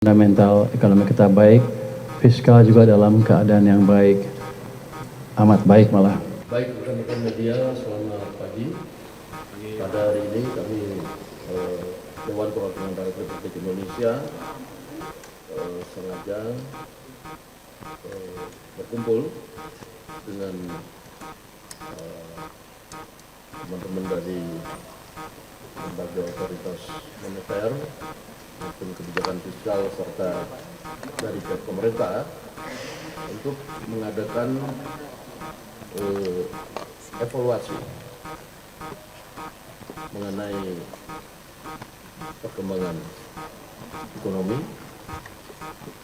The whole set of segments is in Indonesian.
Fundamental ekonomi kita baik, fiskal juga dalam keadaan yang baik, amat baik malah. Baik rekan-rekan media, selamat pagi. Pada hari ini kami Dewan Perwakilan Rakyat Republik Indonesia sengaja berkumpul dengan teman-teman dari lembaga otoritas moneter maupun kebijakan fiskal serta dari pihak pemerintah untuk mengadakan evaluasi mengenai perkembangan ekonomi,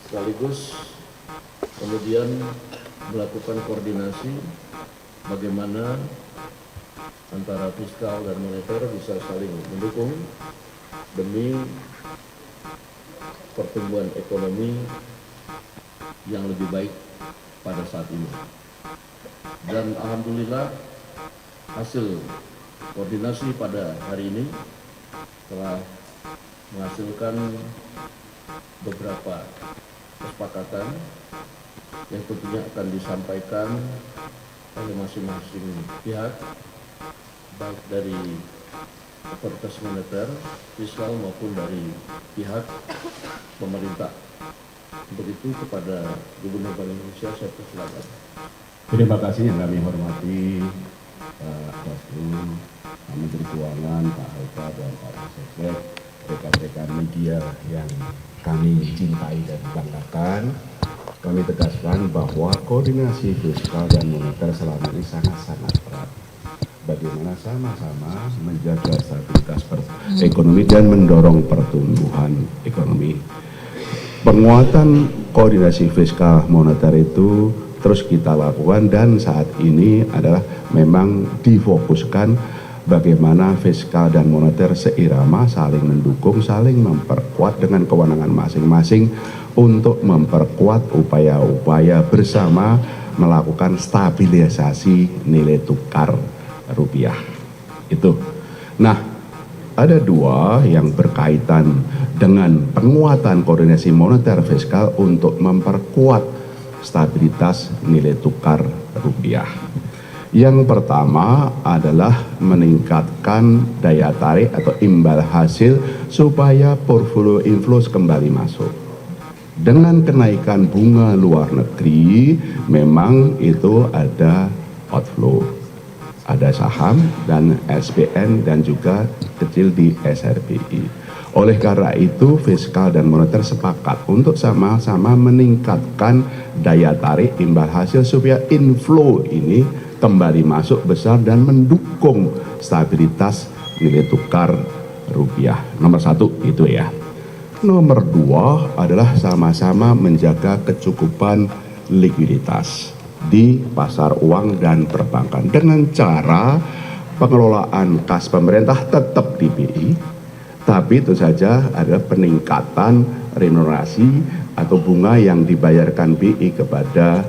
sekaligus kemudian melakukan koordinasi bagaimana antara fiskal dan moneter bisa saling mendukung demi pertumbuhan ekonomi yang lebih baik pada saat ini. Dan alhamdulillah hasil koordinasi pada hari ini telah menghasilkan beberapa kesepakatan yang tentunya akan disampaikan oleh masing-masing pihak, baik dari otoritas moneter, fiskal maupun dari pihak pemerintah. Untuk itu kepada Gubernur Bank Indonesia saya persilakan. Terima kasih yang kami hormati Pak Basru, Pak Menteri Keuangan, Pak Haika dan Pak Seknek, rekan-rekan media yang kami cintai dan banggakan. Kami tegaskan bahwa koordinasi fiskal dan moneter selama ini sangat-sangat erat. Bagaimana sama-sama menjaga stabilitas ekonomi dan mendorong pertumbuhan ekonomi. Penguatan koordinasi fiskal moneter itu terus kita lakukan, dan saat ini adalah memang difokuskan bagaimana fiskal dan moneter seirama, saling mendukung, saling memperkuat dengan kewenangan masing-masing untuk memperkuat upaya-upaya bersama melakukan stabilisasi nilai tukar rupiah. Itu. Nah, ada dua yang berkaitan dengan penguatan koordinasi moneter fiskal untuk memperkuat stabilitas nilai tukar rupiah. Yang pertama adalah meningkatkan daya tarik atau imbal hasil supaya portfolio inflows kembali masuk. Dengan kenaikan bunga luar negeri, memang itu ada outflow. Ada saham dan SPN dan juga kecil di SRBI. Oleh karena itu, fiskal dan moneter sepakat untuk sama-sama meningkatkan daya tarik imbal hasil supaya inflow ini kembali masuk besar dan mendukung stabilitas nilai tukar rupiah. Nomor satu itu ya. Nomor dua adalah sama-sama menjaga kecukupan likuiditas di pasar uang dan perbankan dengan cara pengelolaan kas pemerintah tetap di BI, tapi itu saja ada peningkatan remunerasi atau bunga yang dibayarkan BI kepada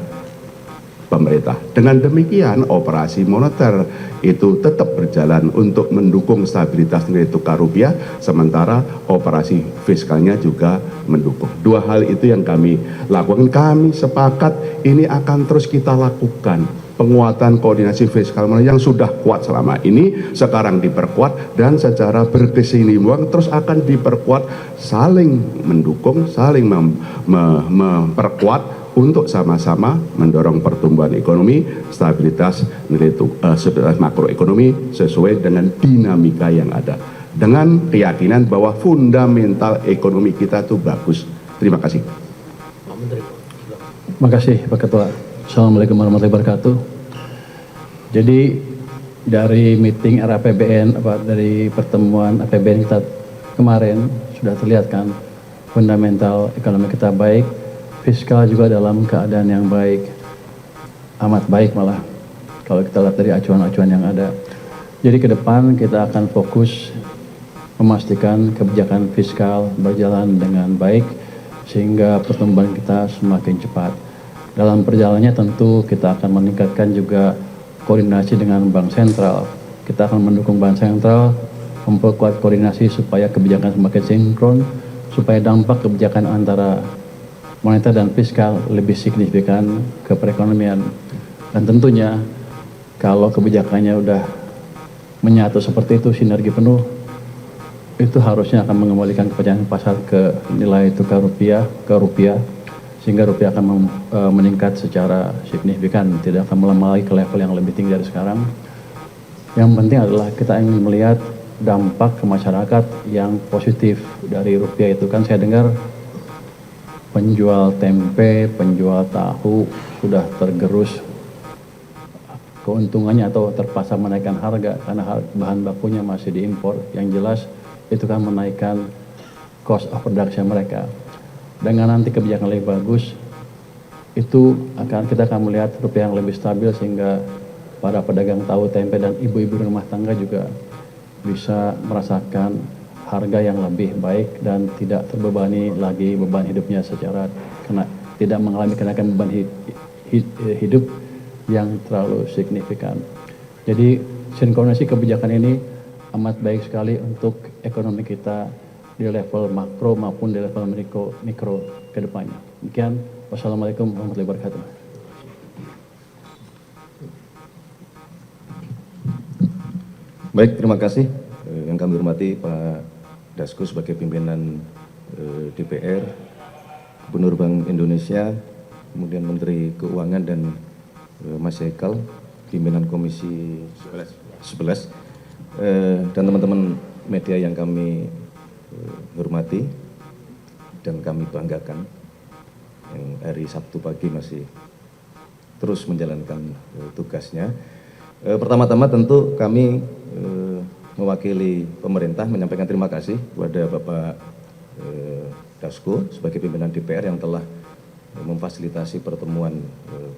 pemerintah. Dengan demikian operasi moneter itu tetap berjalan untuk mendukung stabilitas nilai tukar rupiah, sementara operasi fiskalnya juga mendukung. Dua hal itu yang kami lakukan. Kami sepakat ini akan terus kita lakukan. Penguatan koordinasi fiskal yang sudah kuat selama ini sekarang diperkuat, dan secara berkesinambungan terus akan diperkuat, saling mendukung, saling memperkuat untuk sama-sama mendorong pertumbuhan ekonomi, stabilitas nilai stabilitas makroekonomi sesuai dengan dinamika yang ada, dengan keyakinan bahwa fundamental ekonomi kita itu bagus. Terima kasih. Pak Menteri. Terima kasih Pak Ketua. Assalamualaikum warahmatullahi wabarakatuh. Jadi dari meeting RAPBN, dari pertemuan APBN kita kemarin sudah terlihat kan fundamental ekonomi kita baik, fiskal juga dalam keadaan yang baik, amat baik malah kalau kita lihat dari acuan-acuan yang ada. Jadi ke depan kita akan fokus memastikan kebijakan fiskal berjalan dengan baik sehingga pertumbuhan kita semakin cepat. Dalam perjalanannya tentu kita akan meningkatkan juga koordinasi dengan Bank Sentral. Kita akan mendukung Bank Sentral memperkuat koordinasi supaya kebijakan semakin sinkron supaya dampak kebijakan antara moneter dan fiskal lebih signifikan ke perekonomian. Dan tentunya kalau kebijakannya udah menyatu seperti itu, sinergi penuh, itu harusnya akan mengembalikan kepercayaan pasar ke nilai tukar rupiah, sehingga rupiah akan meningkat secara signifikan, tidak akan melemah lagi ke level yang lebih tinggi dari sekarang. Yang penting adalah kita ingin melihat dampak ke masyarakat yang positif dari rupiah itu. Kan saya dengar penjual tempe, penjual tahu sudah tergerus keuntungannya atau terpaksa menaikkan harga karena bahan bakunya masih diimpor. Yang jelas itu kan menaikkan cost of production mereka. Dengan nanti kebijakan lebih bagus, itu kita akan melihat rupiah yang lebih stabil sehingga para pedagang tahu, tempe, dan ibu-ibu rumah tangga juga bisa merasakan harga yang lebih baik dan tidak terbebani lagi beban hidupnya secara tidak mengalami kenaikan beban hidup yang terlalu signifikan. Jadi sinkronisasi kebijakan ini amat baik sekali untuk ekonomi kita di level makro maupun di level mikro ke depannya. Demikian, wassalamualaikum warahmatullahi wabarakatuh. Baik, terima kasih. Yang kami hormati Pak Dasko sebagai pimpinan DPR, Gubernur Bank Indonesia, kemudian Menteri Keuangan, dan Mas Haikal, pimpinan Komisi 11, dan teman-teman media yang kami hormati dan kami banggakan, yang hari Sabtu pagi masih terus menjalankan tugasnya. Pertama-tama tentu kami mewakili pemerintah menyampaikan terima kasih kepada Bapak Dasko sebagai pimpinan DPR yang telah memfasilitasi pertemuan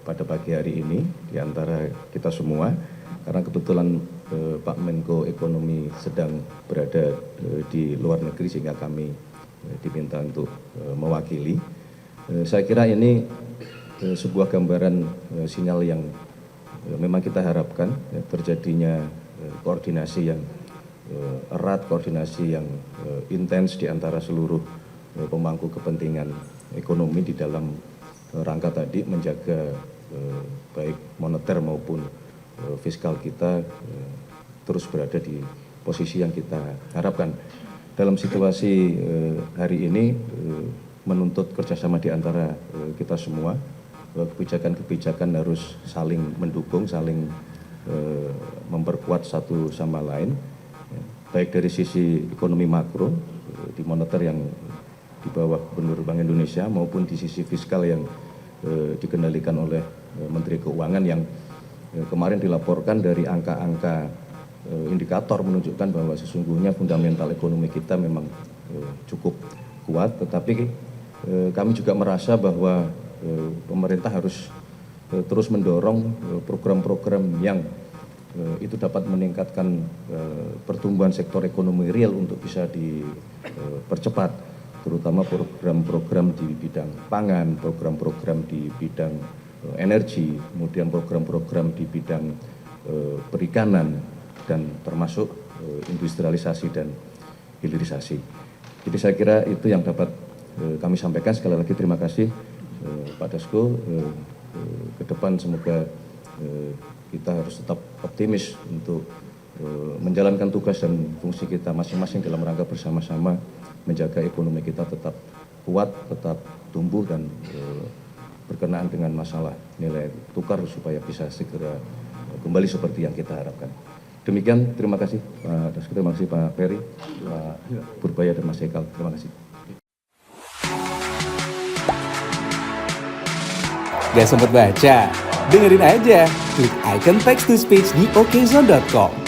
pada pagi hari ini di antara kita semua, karena kebetulan Pak Menko Ekonomi sedang berada di luar negeri sehingga kami diminta untuk mewakili. Saya kira ini sebuah gambaran sinyal yang memang kita harapkan, terjadinya koordinasi yang erat, koordinasi yang intens di antara seluruh pemangku kepentingan ekonomi di dalam rangka tadi menjaga baik moneter maupun fiskal kita terus berada di posisi yang kita harapkan. Dalam situasi hari ini menuntut kerjasama di antara kita semua, kebijakan-kebijakan harus saling mendukung, saling memperkuat satu sama lain, baik dari sisi ekonomi makro di moneter yang di bawah Gubernur Bank Indonesia maupun di sisi fiskal yang dikendalikan oleh Menteri Keuangan yang kemarin dilaporkan dari angka-angka indikator menunjukkan bahwa sesungguhnya fundamental ekonomi kita memang cukup kuat, tetapi kami juga merasa bahwa pemerintah harus terus mendorong program-program yang itu dapat meningkatkan pertumbuhan sektor ekonomi real untuk bisa dipercepat, terutama program-program di bidang pangan, program-program di bidang energi, kemudian program-program di bidang perikanan, dan termasuk industrialisasi dan hilirisasi. Jadi saya kira itu yang dapat kami sampaikan. Sekali lagi terima kasih Pak Dasko. Ke depan semoga kita harus tetap optimis untuk menjalankan tugas dan fungsi kita masing-masing dalam rangka bersama-sama menjaga ekonomi kita tetap kuat, tetap tumbuh, dan berkenaan dengan masalah nilai tukar supaya bisa segera kembali seperti yang kita harapkan. Demikian, terima kasih Pak Dasko, terima kasih Pak Ferry, Pak Purbaya, dan Mas Haikal. Terima kasih. Gak sempet baca? Dengerin aja, klik icon text to speech di okezone.com.